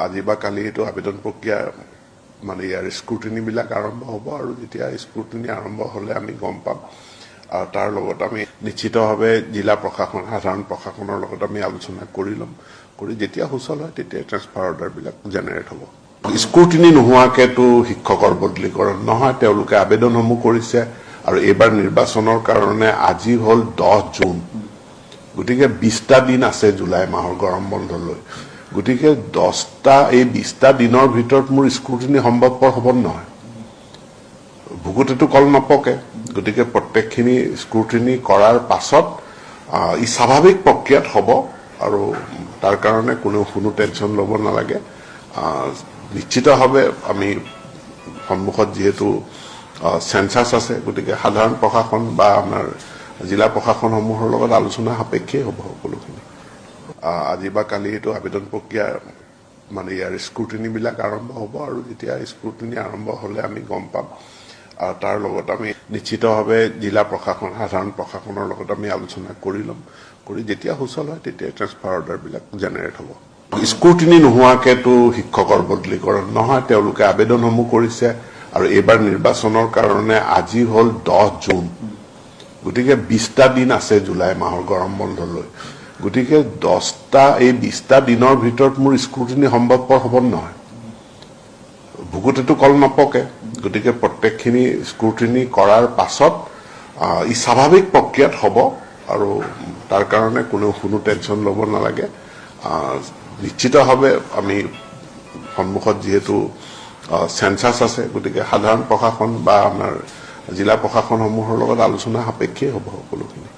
আজি বা কালি এইটো আবেদন প্ৰক্ৰিয়া মানে ইয়াৰ স্ক্ৰুটিনিবিলাক আৰম্ভ হ'ব আৰু যেতিয়া স্ক্ৰুটিনি আৰম্ভ হ'লে আমি গম পাম আৰু তাৰ লগত আমি নিশ্চিতভাৱে জিলা প্ৰশাসন সাধাৰণ প্ৰশাসনৰ লগত আমি আলোচনা কৰি ল'ম কৰি যেতিয়া সুচল হয় তেতিয়া ট্ৰেন্সফাৰ অৰ্ডাৰবিলাক জেনেৰেট হ'ব স্ক্ৰুটিনি নোহোৱাকেতো শিক্ষকৰ বদলীকৰণ নহয় তেওঁলোকে আবেদনসমূহ কৰিছে আৰু এইবাৰ নিৰ্বাচনৰ কাৰণে আজি হ'ল 10 জুন গতিকে 20টা দিন আছে জুলাই মাহৰ গৰম বন্ধলৈ গতিকে 20টা দিনৰ ভিতৰত মোৰ স্ক্ৰুটিনি সম্ভৱপৰ হ'ব নহয় ভুগুতেতো কল নপকে গতিকে প্ৰত্যেকখিনি স্ক্ৰুটিনি কৰাৰ পাছত ই স্বাভাৱিক প্ৰক্ৰিয়াত হ'ব আৰু তাৰ কাৰণে কোনো টেনচন ল'ব নালাগে নিশ্চিতভাৱে আমি সন্মুখত যেহেতু সেন্সাস আছে গতিকে সাধাৰণ প্ৰশাসন বা আমাৰ জিলা প্ৰশাসনসমূহৰ লগত আলোচনা সাপেক্ষেই হ'ব সকলোখিনি আজি বা কালি এইটো আবেদন প্ৰক্ৰিয়া মানে ইয়াৰ স্ক্ৰুটিনিবিলাক আৰম্ভ হ'ব আৰু যেতিয়া স্ক্ৰুটিনি আৰম্ভ হ'লে আমি গম পাম আৰু তাৰ লগত আমি নিশ্চিতভাৱে জিলা প্ৰশাসন সাধাৰণ প্ৰশাসনৰ লগত আমি আলোচনা কৰি ল'ম কৰি যেতিয়া সুচল হয় তেতিয়া ট্ৰেন্সফাৰ অৰ্ডাৰবিলাক জেনেৰেট হ'ব স্ক্ৰুটিনি নোহোৱাকেতো শিক্ষকৰ বদলীকৰণ নহয় তেওঁলোকে আবেদনসমূহ কৰিছে আৰু এইবাৰ নিৰ্বাচনৰ কাৰণে আজি হ'ল 10 জুন গতিকে 20টা দিন আছে জুলাই মাহৰ গৰম বন্ধলৈ গতিকে 20টা দিনৰ ভিতৰত মোৰ স্ক্ৰুটিনি সম্ভৱপৰ হ'ব নহয় ভুগুতেতো কল নপকে গতিকে প্ৰত্যেকখিনি স্ক্ৰুটিনি কৰাৰ পাছত ই স্বাভাৱিক প্ৰক্ৰিয়াত হ'ব আৰু তাৰ কাৰণে কোনো টেনচন ল'ব নালাগে নিশ্চিতভাৱে আমি সন্মুখত যেহেতু সেন্সাস আছে গতিকে সাধাৰণ প্ৰশাসন বা আমাৰ জিলা প্ৰশাসনসমূহৰ লগত আলোচনা সাপেক্ষেই হ'ব সকলোখিনি